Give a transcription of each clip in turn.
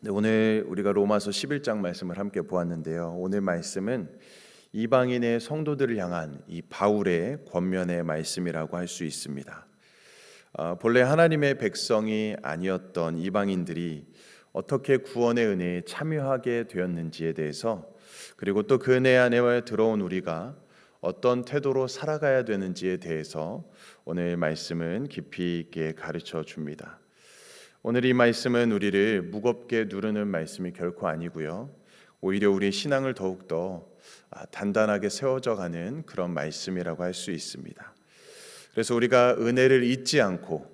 네, 오늘 우리가 로마서 11장 말씀을 함께 보았는데요. 오늘 말씀은 이방인의 성도들을 향한 이 바울의 권면의 말씀이라고 할 수 있습니다. 본래 하나님의 백성이 아니었던 이방인들이 어떻게 구원의 은혜에 참여하게 되었는지에 대해서, 그리고 또 그 은혜 안에 들어온 우리가 어떤 태도로 살아가야 되는지에 대해서 오늘 말씀은 깊이 있게 가르쳐 줍니다. 오늘 이 말씀은 우리를 무겁게 누르는 말씀이 결코 아니고요, 오히려 우리의 신앙을 더욱더 단단하게 세워져 가는 그런 말씀이라고 할 수 있습니다. 그래서 우리가 은혜를 잊지 않고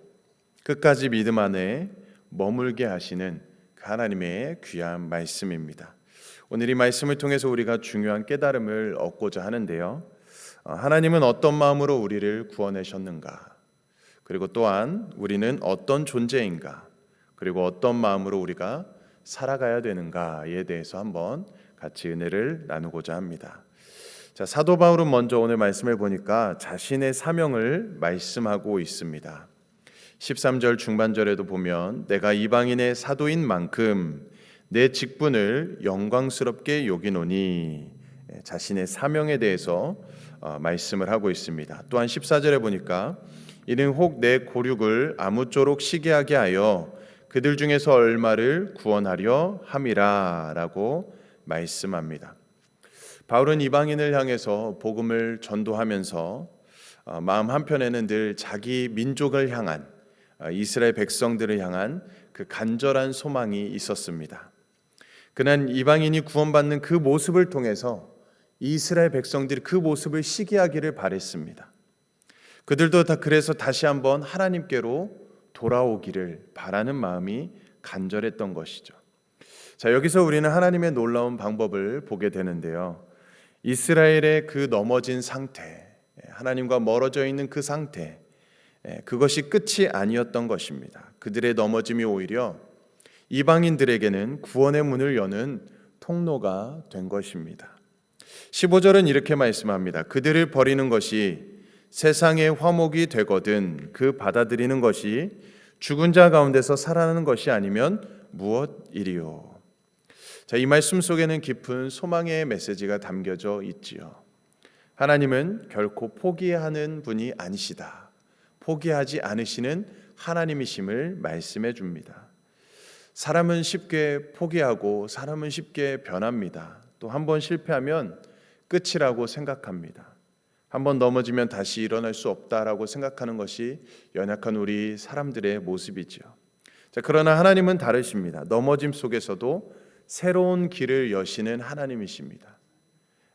끝까지 믿음 안에 머물게 하시는 그 하나님의 귀한 말씀입니다. 오늘 이 말씀을 통해서 우리가 중요한 깨달음을 얻고자 하는데요, 하나님은 어떤 마음으로 우리를 구원하셨는가, 그리고 또한 우리는 어떤 존재인가, 그리고 어떤 마음으로 우리가 살아가야 되는가에 대해서 한번 같이 은혜를 나누고자 합니다. 자, 사도 바울은 먼저 오늘 말씀을 보니까 자신의 사명을 말씀하고 있습니다. 13절 중반절에도 보면 내가 이방인의 사도인 만큼 내 직분을 영광스럽게 여기노니, 자신의 사명에 대해서 말씀을 하고 있습니다. 또한 14절에 보니까 이는 혹 내 고륙을 아무쪼록 시기하게 하여 그들 중에서 얼마를 구원하려 함이라 라고 말씀합니다. 바울은 이방인을 향해서 복음을 전도하면서 마음 한편에는 늘 자기 민족을 향한, 이스라엘 백성들을 향한 그 간절한 소망이 있었습니다. 그는 이방인이 구원받는 그 모습을 통해서 이스라엘 백성들이 그 모습을 시기하기를 바랬습니다. 그들도 다 그래서 다시 한번 하나님께로 돌아오기를 바라는 마음이 간절했던 것이죠. 자, 여기서 우리는 하나님의 놀라운 방법을 보게 되는데요, 이스라엘의 그 넘어진 상태, 하나님과 멀어져 있는 그 상태, 그것이 끝이 아니었던 것입니다. 그들의 넘어짐이 오히려 이방인들에게는 구원의 문을 여는 통로가 된 것입니다. 15절은 이렇게 말씀합니다. 그들을 버리는 것이 세상의 화목이 되거든 그 받아들이는 것이 죽은 자 가운데서 살아나는 것이 아니면 무엇이리요. 자, 이 말씀 속에는 깊은 소망의 메시지가 담겨져 있지요. 하나님은 결코 포기하는 분이 아니시다. 포기하지 않으시는 하나님이심을 말씀해 줍니다. 사람은 쉽게 포기하고 사람은 쉽게 변합니다. 또 한 번 실패하면 끝이라고 생각합니다. 한번 넘어지면 다시 일어날 수 없다라고 생각하는 것이 연약한 우리 사람들의 모습이죠. 자, 그러나 하나님은 다르십니다. 넘어짐 속에서도 새로운 길을 여시는 하나님이십니다.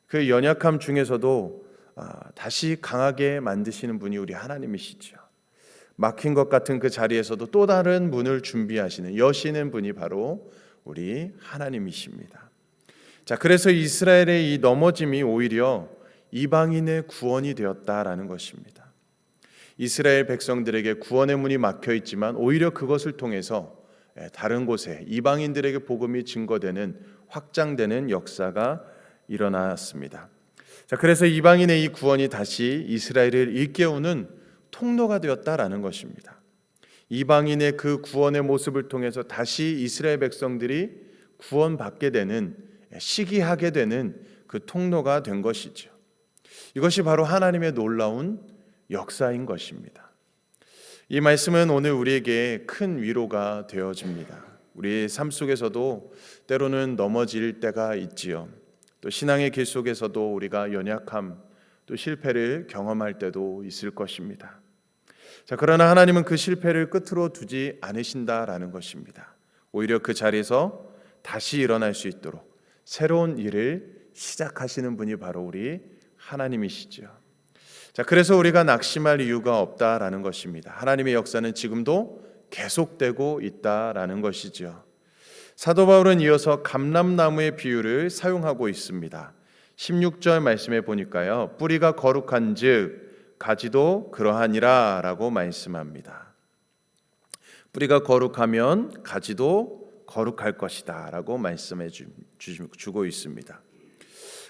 그 연약함 중에서도 다시 강하게 만드시는 분이 우리 하나님이시죠. 막힌 것 같은 그 자리에서도 또 다른 문을 준비하시는, 여시는 분이 바로 우리 하나님이십니다. 자, 그래서 이스라엘의 이 넘어짐이 오히려 이방인의 구원이 되었다라는 것입니다. 이스라엘 백성들에게 구원의 문이 막혀 있지만 오히려 그것을 통해서 다른 곳에 이방인들에게 복음이 증거되는, 확장되는 역사가 일어났습니다. 자, 그래서 이방인의 이 구원이 다시 이스라엘을 일깨우는 통로가 되었다라는 것입니다. 이방인의 그 구원의 모습을 통해서 다시 이스라엘 백성들이 구원받게 되는, 시기하게 되는 그 통로가 된 것이죠. 이것이 바로 하나님의 놀라운 역사인 것입니다. 이 말씀은 오늘 우리에게 큰 위로가 되어집니다. 우리의 삶 속에서도 때로는 넘어질 때가 있지요. 또 신앙의 길 속에서도 우리가 연약함, 또 실패를 경험할 때도 있을 것입니다. 자, 그러나 하나님은 그 실패를 끝으로 두지 않으신다라는 것입니다. 오히려 그 자리에서 다시 일어날 수 있도록 새로운 일을 시작하시는 분이 바로 우리 하나님이시죠. 자, 그래서 우리가 낙심할 이유가 없다라는 것입니다. 하나님의 역사는 지금도 계속되고 있다라는 것이죠. 사도 바울은 이어서 감람나무의 비유를 사용하고 있습니다. 16절 말씀에 보니까요, 뿌리가 거룩한즉 가지도 그러하니라 라고 말씀합니다. 뿌리가 거룩하면 가지도 거룩할 것이다 라고 말씀해 주고 있습니다.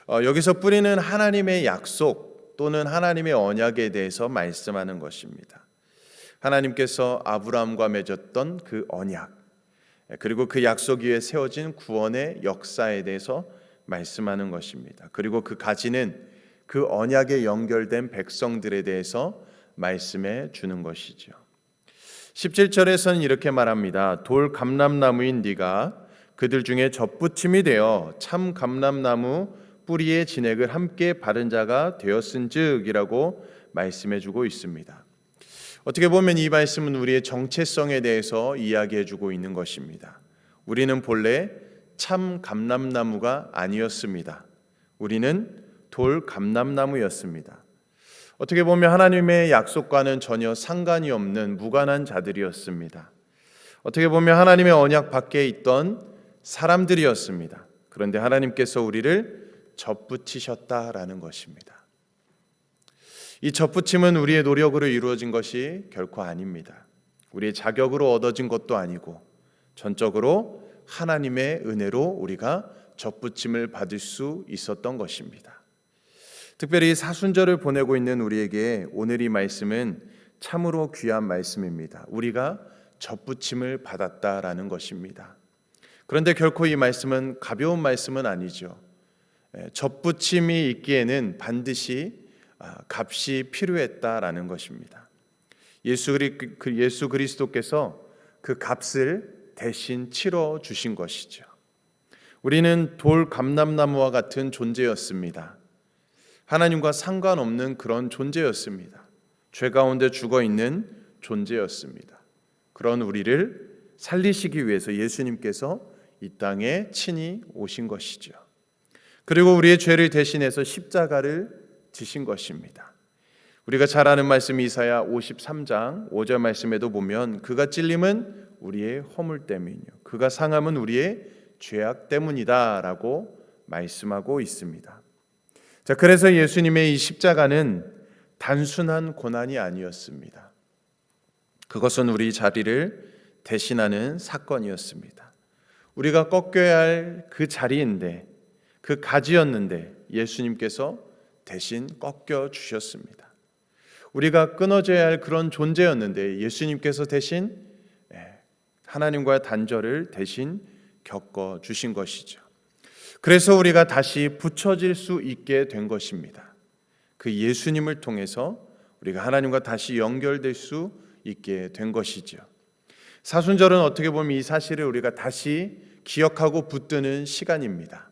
여기서 뿌리는 하나님의 약속 또는 하나님의 언약에 대해서 말씀하는 것입니다. 하나님께서 아브라함과 맺었던 그 언약, 그리고 그 약속 위에 세워진 구원의 역사에 대해서 말씀하는 것입니다. 그리고 그 가지는 그 언약에 연결된 백성들에 대해서 말씀해 주는 것이죠. 17절에서는 이렇게 말합니다. 돌 감람나무인 네가 그들 중에 젖붙임이 되어 참 감람나무 뿌리의 진액을 함께 바른 자가 되었은즉이라고 말씀해 주고 있습니다. 어떻게 보면 이 말씀은 우리의 정체성에 대해서 이야기해 주고 있는 것입니다. 우리는 본래 참 감람나무가 아니었습니다. 우리는 돌 감람나무였습니다. 어떻게 보면 하나님의 약속과는 전혀 상관이 없는 무관한 자들이었습니다. 어떻게 보면 하나님의 언약 밖에 있던 사람들이었습니다. 그런데 하나님께서 우리를 젖붙이셨다라는 것입니다. 이 젖붙임은 우리의 노력으로 이루어진 것이 결코 아닙니다. 우리의 자격으로 얻어진 것도 아니고 전적으로 하나님의 은혜로 우리가 젖붙임을 받을 수 있었던 것입니다. 특별히 사순절을 보내고 있는 우리에게 오늘 이 말씀은 참으로 귀한 말씀입니다. 우리가 젖붙임을 받았다라는 것입니다. 그런데 결코 이 말씀은 가벼운 말씀은 아니죠. 젖붙임이 있기에는 반드시 값이 필요했다라는 것입니다. 예수 그리스도께서 그 값을 대신 치러 주신 것이죠. 우리는 돌 감람나무와 같은 존재였습니다. 하나님과 상관없는 그런 존재였습니다. 죄 가운데 죽어있는 존재였습니다. 그런 우리를 살리시기 위해서 예수님께서 이 땅에 친히 오신 것이죠. 그리고 우리의 죄를 대신해서 십자가를 지신 것입니다. 우리가 잘 아는 말씀 이사야 53장 5절 말씀에도 보면 그가 찔림은 우리의 허물 때문이요 그가 상함은 우리의 죄악 때문이다 라고 말씀하고 있습니다. 자, 그래서 예수님의 이 십자가는 단순한 고난이 아니었습니다. 그것은 우리 자리를 대신하는 사건이었습니다. 우리가 꺾여야 할 그 자리인데 그 가지였는데 예수님께서 대신 꺾여 주셨습니다. 우리가 끊어져야 할 그런 존재였는데 예수님께서 대신 하나님과의 단절을 대신 겪어 주신 것이죠. 그래서 우리가 다시 붙여질 수 있게 된 것입니다. 그 예수님을 통해서 우리가 하나님과 다시 연결될 수 있게 된 것이죠. 사순절은 어떻게 보면 이 사실을 우리가 다시 기억하고 붙드는 시간입니다.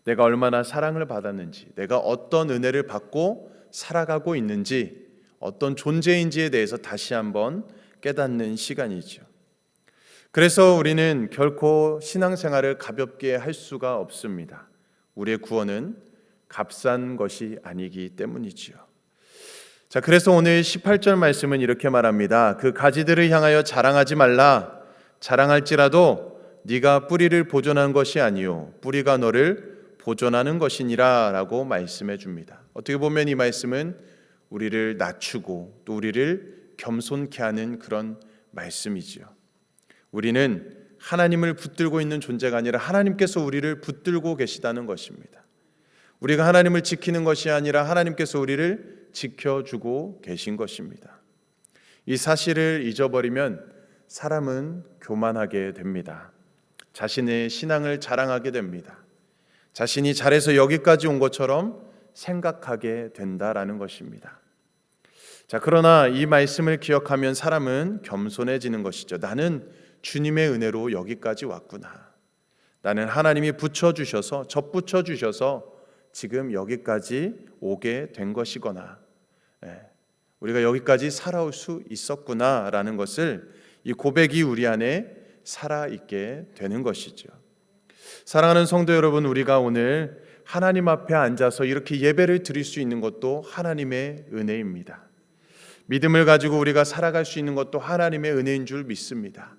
내가 얼마나 사랑을 받았는지, 내가 어떤 은혜를 받고 살아가고 있는지, 어떤 존재인지에 대해서 다시 한번 깨닫는 시간이죠. 그래서 우리는 결코 신앙생활을 가볍게 할 수가 없습니다. 우리의 구원은 값싼 것이 아니기 때문이지요. 자, 그래서 오늘 18절 말씀은 이렇게 말합니다. 그 가지들을 향하여 자랑하지 말라. 자랑할지라도 네가 뿌리를 보존한 것이 아니요 뿌리가 너를 보존하는 것이니라 라고 말씀해 줍니다. 어떻게 보면 이 말씀은 우리를 낮추고 또 우리를 겸손케 하는 그런 말씀이지요. 우리는 하나님을 붙들고 있는 존재가 아니라 하나님께서 우리를 붙들고 계시다는 것입니다. 우리가 하나님을 지키는 것이 아니라 하나님께서 우리를 지켜주고 계신 것입니다. 이 사실을 잊어버리면 사람은 교만하게 됩니다. 자신의 신앙을 자랑하게 됩니다. 자신이 잘해서 여기까지 온 것처럼 생각하게 된다라는 것입니다. 자, 그러나 이 말씀을 기억하면 사람은 겸손해지는 것이죠. 나는 주님의 은혜로 여기까지 왔구나. 나는 하나님이 붙여주셔서 젖붙여주셔서 지금 여기까지 오게 된 것이거나 우리가 여기까지 살아올 수 있었구나라는 것을 이 고백이 우리 안에 살아있게 되는 것이죠. 사랑하는 성도 여러분, 우리가 오늘 하나님 앞에 앉아서 이렇게 예배를 드릴 수 있는 것도 하나님의 은혜입니다. 믿음을 가지고 우리가 살아갈 수 있는 것도 하나님의 은혜인 줄 믿습니다.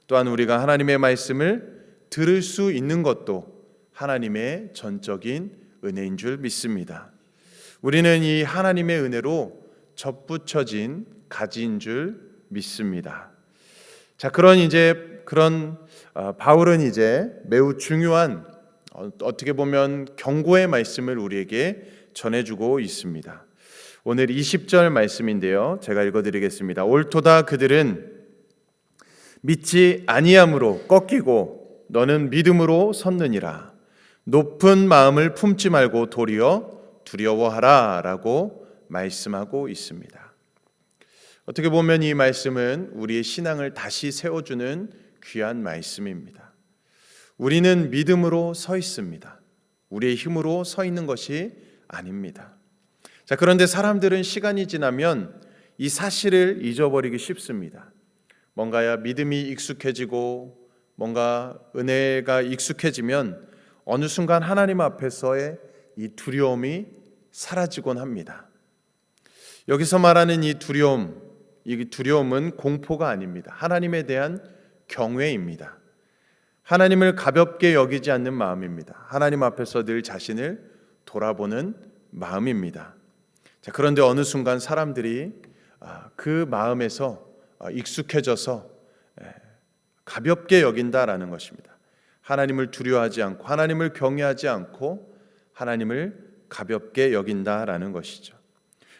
또한 우리가 하나님의 말씀을 들을 수 있는 것도 하나님의 전적인 은혜인 줄 믿습니다. 우리는 이 하나님의 은혜로 젖붙여진 가지인 줄 믿습니다. 자, 그런 바울은 이제 매우 중요한 어떻게 보면 경고의 말씀을 우리에게 전해주고 있습니다. 오늘 20절 말씀인데요. 제가 읽어드리겠습니다. 옳도다 그들은 믿지 아니함으로 꺾이고 너는 믿음으로 섰느니라. 높은 마음을 품지 말고 도리어 두려워하라 라고 말씀하고 있습니다. 어떻게 보면 이 말씀은 우리의 신앙을 다시 세워주는 귀한 말씀입니다. 우리는 믿음으로 서 있습니다. 우리의 힘으로 서 있는 것이 아닙니다. 자, 그런데 사람들은 시간이 지나면 이 사실을 잊어버리기 쉽습니다. 뭔가 믿음이 익숙해지고 뭔가 은혜가 익숙해지면 어느 순간 하나님 앞에서의 이 두려움이 사라지곤 합니다. 여기서 말하는 이 두려움은 공포가 아닙니다. 하나님에 대한 경외입니다. 하나님을 가볍게 여기지 않는 마음입니다. 하나님 앞에서 늘 자신을 돌아보는 마음입니다. 자, 그런데 어느 순간 사람들이 그 마음에서 익숙해져서 가볍게 여긴다라는 것입니다. 하나님을 두려워하지 않고 하나님을 경외하지 않고 하나님을 가볍게 여긴다라는 것이죠.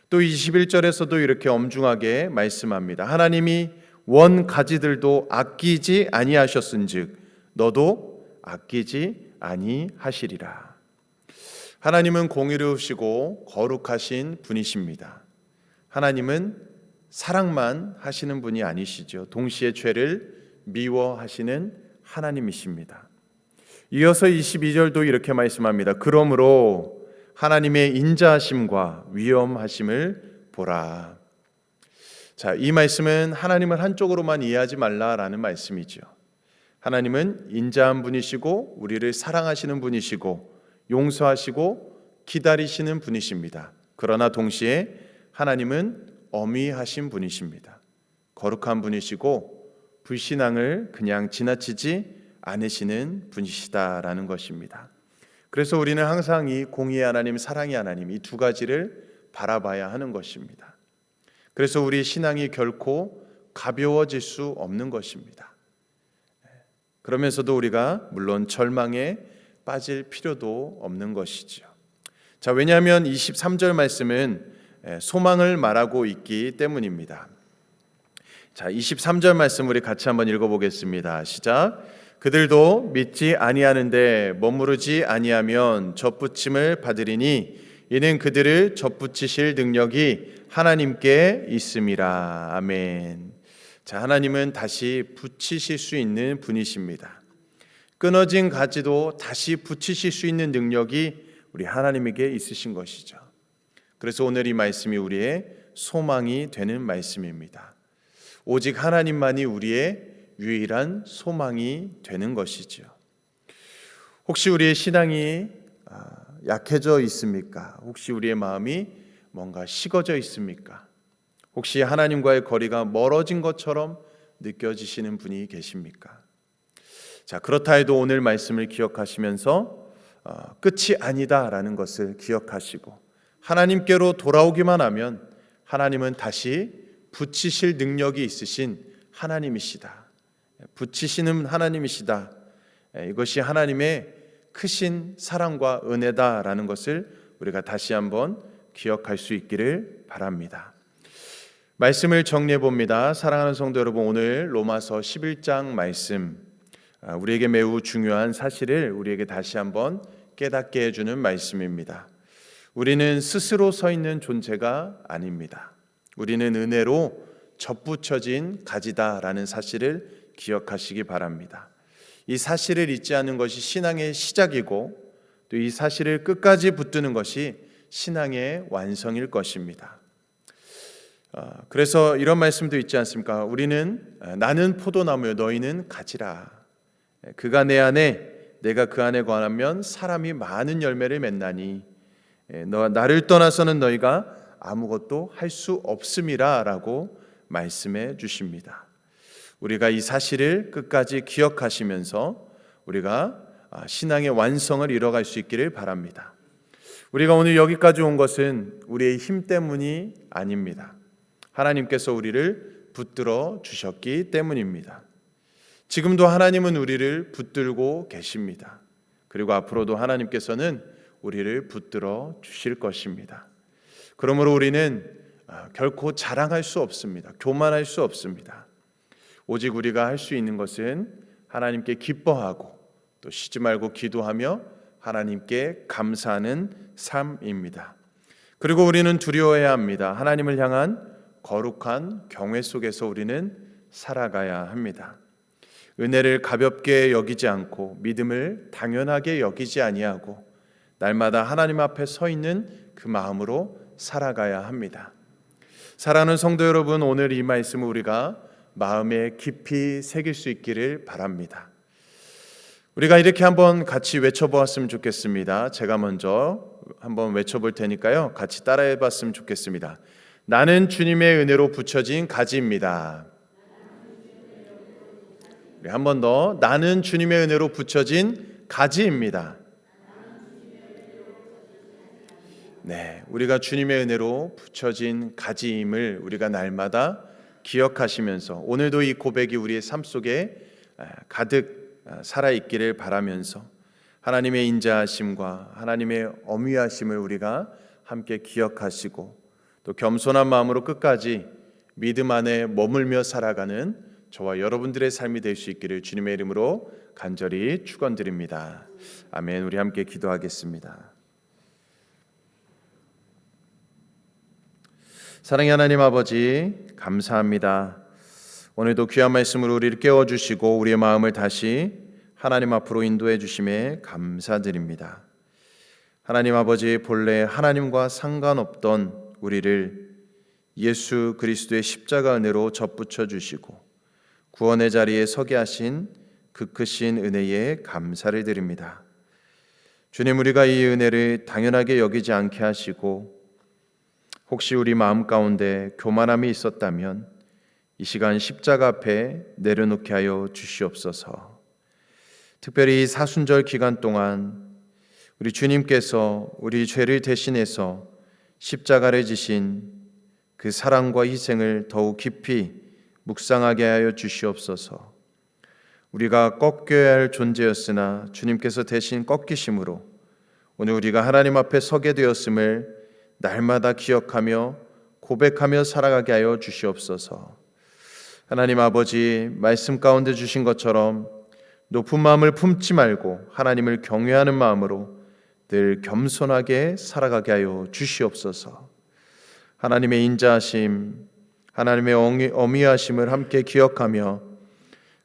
또 21절에서도 이렇게 엄중하게 말씀합니다. 하나님이 원 가지들도 아끼지 아니하셨은즉 너도 아끼지 아니하시리라. 하나님은 공의로우시고 거룩하신 분이십니다. 하나님은 사랑만 하시는 분이 아니시죠. 동시에 죄를 미워하시는 하나님이십니다. 이어서 22절도 이렇게 말씀합니다. 그러므로 하나님의 인자하심과 위엄하심을 보라. 자, 이 말씀은 하나님을 한쪽으로만 이해하지 말라라는 말씀이죠. 하나님은 인자한 분이시고 우리를 사랑하시는 분이시고 용서하시고 기다리시는 분이십니다. 그러나 동시에 하나님은 엄위하신 분이십니다. 거룩한 분이시고 불신앙을 그냥 지나치지 않으시는 분이시다라는 것입니다. 그래서 우리는 항상 이 공의의 하나님, 사랑의 하나님, 이 두 가지를 바라봐야 하는 것입니다. 그래서 우리 신앙이 결코 가벼워질 수 없는 것입니다. 그러면서도 우리가 물론 절망에 빠질 필요도 없는 것이죠. 자, 왜냐하면 23절 말씀은 소망을 말하고 있기 때문입니다. 자, 23절 말씀 우리 같이 한번 읽어보겠습니다. 시작. 그들도 믿지 아니하는데 머무르지 아니하면 접붙임을 받으리니 이는 그들을 접붙이실 능력이 하나님께 있음이라. 아멘. 자, 하나님은 다시 붙이실 수 있는 분이십니다. 끊어진 가지도 다시 붙이실 수 있는 능력이 우리 하나님에게 있으신 것이죠. 그래서 오늘 이 말씀이 우리의 소망이 되는 말씀입니다. 오직 하나님만이 우리의 유일한 소망이 되는 것이죠. 혹시 우리의 신앙이 약해져 있습니까? 혹시 우리의 마음이 뭔가 식어져 있습니까? 혹시 하나님과의 거리가 멀어진 것처럼 느껴지시는 분이 계십니까? 자, 그렇다 해도 오늘 말씀을 기억하시면서 끝이 아니다라는 것을 기억하시고 하나님께로 돌아오기만 하면 하나님은 다시 붙이실 능력이 있으신 하나님이시다. 붙이시는 하나님이시다. 이것이 하나님의 크신 사랑과 은혜다라는 것을 우리가 다시 한번 기억할 수 있기를 바랍니다. 말씀을 정리해 봅니다. 사랑하는 성도 여러분, 오늘 로마서 11장 말씀, 우리에게 매우 중요한 사실을 우리에게 다시 한번 깨닫게 해주는 말씀입니다. 우리는 스스로 서 있는 존재가 아닙니다. 우리는 은혜로 접붙여진 가지다라는 사실을 기억하시기 바랍니다. 이 사실을 잊지 않는 것이 신앙의 시작이고 또 이 사실을 끝까지 붙드는 것이 신앙의 완성일 것입니다. 그래서 이런 말씀도 있지 않습니까? 우리는 나는 포도나무요 너희는 가지라. 그가 내 안에 내가 그 안에 거하면 사람이 많은 열매를 맺나니 나를 떠나서는 너희가 아무것도 할 수 없음이라 라고 말씀해 주십니다. 우리가 이 사실을 끝까지 기억하시면서 우리가 신앙의 완성을 이뤄갈 수 있기를 바랍니다. 우리가 오늘 여기까지 온 것은 우리의 힘 때문이 아닙니다. 하나님께서 우리를 붙들어 주셨기 때문입니다. 지금도 하나님은 우리를 붙들고 계십니다. 그리고 앞으로도 하나님께서는 우리를 붙들어 주실 것입니다. 그러므로 우리는 결코 자랑할 수 없습니다. 교만할 수 없습니다. 오직 우리가 할 수 있는 것은 하나님께 기뻐하고 또 쉬지 말고 기도하며 하나님께 감사하는 삶입니다. 그리고 우리는 두려워해야 합니다. 하나님을 향한 거룩한 경외 속에서 우리는 살아가야 합니다. 은혜를 가볍게 여기지 않고 믿음을 당연하게 여기지 아니하고 날마다 하나님 앞에 서 있는 그 마음으로 살아가야 합니다. 사랑하는 성도 여러분, 오늘 이 말씀을 우리가 마음에 깊이 새길 수 있기를 바랍니다. 우리가 이렇게 한번 같이 외쳐보았으면 좋겠습니다. 제가 먼저 한번 외쳐볼 테니까요, 같이 따라해 봤으면 좋겠습니다. 나는 주님의 은혜로 붙여진 가지입니다. 한 번 더, 나는 주님의 은혜로 붙여진 가지입니다. 네, 우리가 주님의 은혜로 붙여진 가지임을 우리가 날마다 기억하시면서 오늘도 이 고백이 우리의 삶 속에 가득 살아있기를 바라면서 하나님의 인자하심과 하나님의 엄위하심을 우리가 함께 기억하시고 또 겸손한 마음으로 끝까지 믿음 안에 머물며 살아가는 저와 여러분들의 삶이 될 수 있기를 주님의 이름으로 간절히 축원드립니다. 아멘. 우리 함께 기도하겠습니다. 사랑의 하나님 아버지, 감사합니다. 오늘도 귀한 말씀으로 우리를 깨워주시고 우리의 마음을 다시 하나님 앞으로 인도해 주심에 감사드립니다. 하나님 아버지, 본래 하나님과 상관없던 우리를 예수 그리스도의 십자가 은혜로 접붙여 주시고 구원의 자리에 서게 하신 그 크신 은혜에 감사를 드립니다. 주님, 우리가 이 은혜를 당연하게 여기지 않게 하시고 혹시 우리 마음 가운데 교만함이 있었다면 이 시간 십자가 앞에 내려놓게 하여 주시옵소서. 특별히 이 사순절 기간 동안 우리 주님께서 우리 죄를 대신해서 십자가를 지신 그 사랑과 희생을 더욱 깊이 묵상하게 하여 주시옵소서. 우리가 꺾여야 할 존재였으나 주님께서 대신 꺾이심으로 오늘 우리가 하나님 앞에 서게 되었음을 날마다 기억하며 고백하며 살아가게 하여 주시옵소서. 하나님 아버지, 말씀 가운데 주신 것처럼 높은 마음을 품지 말고 하나님을 경외하는 마음으로 늘 겸손하게 살아가게 하여 주시옵소서. 하나님의 인자하심, 하나님의 어미하심을 함께 기억하며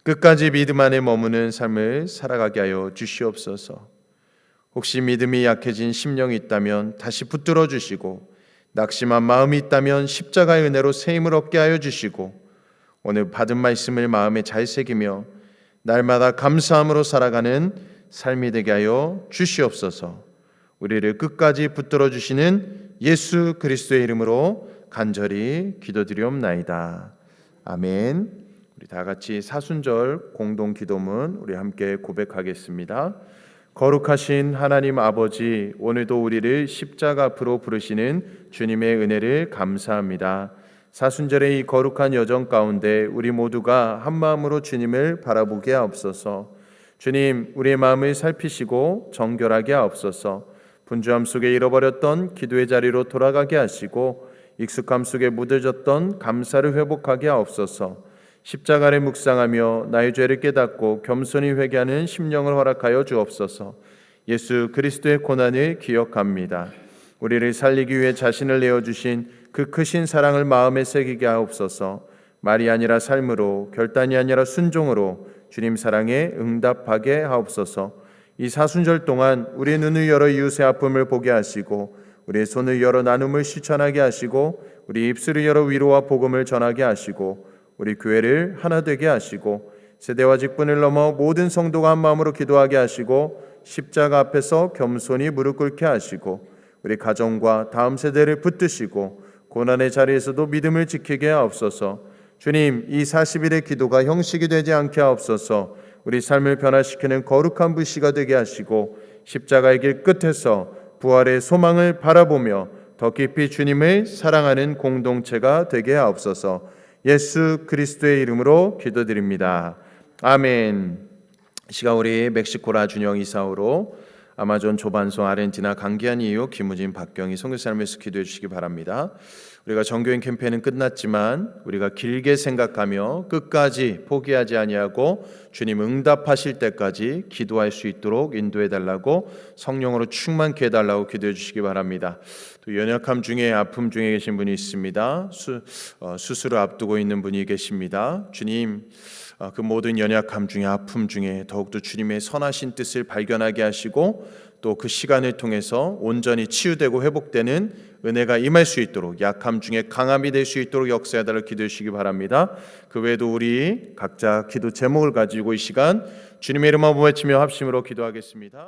끝까지 믿음 안에 머무는 삶을 살아가게 하여 주시옵소서. 혹시 믿음이 약해진 심령이 있다면 다시 붙들어 주시고 낙심한 마음이 있다면 십자가의 은혜로 새 힘을 얻게 하여 주시고 오늘 받은 말씀을 마음에 잘 새기며 날마다 감사함으로 살아가는 삶이 되게 하여 주시옵소서. 우리를 끝까지 붙들어 주시는 예수 그리스도의 이름으로 간절히 기도드리옵나이다. 아멘. 우리 다 같이 사순절 공동 기도문 우리 함께 고백하겠습니다. 거룩하신 하나님 아버지, 오늘도 우리를 십자가 앞으로 부르시는 주님의 은혜를 감사합니다. 사순절의 이 거룩한 여정 가운데 우리 모두가 한마음으로 주님을 바라보게 하옵소서. 주님, 우리의 마음을 살피시고 정결하게 하옵소서. 분주함 속에 잃어버렸던 기도의 자리로 돌아가게 하시고 익숙함 속에 묻어졌던 감사를 회복하게 하옵소서. 십자가를 묵상하며 나의 죄를 깨닫고 겸손히 회개하는 심령을 허락하여 주옵소서. 예수 그리스도의 고난을 기억합니다. 우리를 살리기 위해 자신을 내어주신 그 크신 사랑을 마음에 새기게 하옵소서. 말이 아니라 삶으로, 결단이 아니라 순종으로 주님 사랑에 응답하게 하옵소서. 이 사순절 동안 우리의 눈을 열어 이웃의 아픔을 보게 하시고 우리의 손을 열어 나눔을 실천하게 하시고 우리 입술을 열어 위로와 복음을 전하게 하시고 우리 교회를 하나 되게 하시고 세대와 직분을 넘어 모든 성도가 한 마음으로 기도하게 하시고 십자가 앞에서 겸손히 무릎 꿇게 하시고 우리 가정과 다음 세대를 붙드시고 고난의 자리에서도 믿음을 지키게 하옵소서. 주님, 이 40일의 기도가 형식이 되지 않게 하옵소서. 우리 삶을 변화시키는 거룩한 불씨가 되게 하시고 십자가의 길 끝에서 부활의 소망을 바라보며 더 깊이 주님을 사랑하는 공동체가 되게 하옵소서. 예수 그리스도의 이름으로 기도드립니다. 아멘. 시간 우리 멕시코라 준영 이사오로 아마존 조반소 아르헨티나 강기한 이후 김우진 박경희 선교사님께서 기도해 주시기 바랍니다. 우리가 전교인 캠페인은 끝났지만 우리가 길게 생각하며 끝까지 포기하지 아니하고 주님 응답하실 때까지 기도할 수 있도록 인도해 달라고, 성령으로 충만케 해달라고 기도해 주시기 바랍니다. 또 연약함 중에, 아픔 중에 계신 분이 있습니다. 수술을 앞두고 있는 분이 계십니다. 주님, 그 모든 연약함 중에, 아픔 중에 더욱더 주님의 선하신 뜻을 발견하게 하시고 또 그 시간을 통해서 온전히 치유되고 회복되는 은혜가 임할 수 있도록, 약함 중에 강함이 될 수 있도록 역사해달라고 기도해 주시기 바랍니다. 그 외에도 우리 각자 기도 제목을 가지고 이 시간 주님의 이름으로 외치며 합심으로 기도하겠습니다.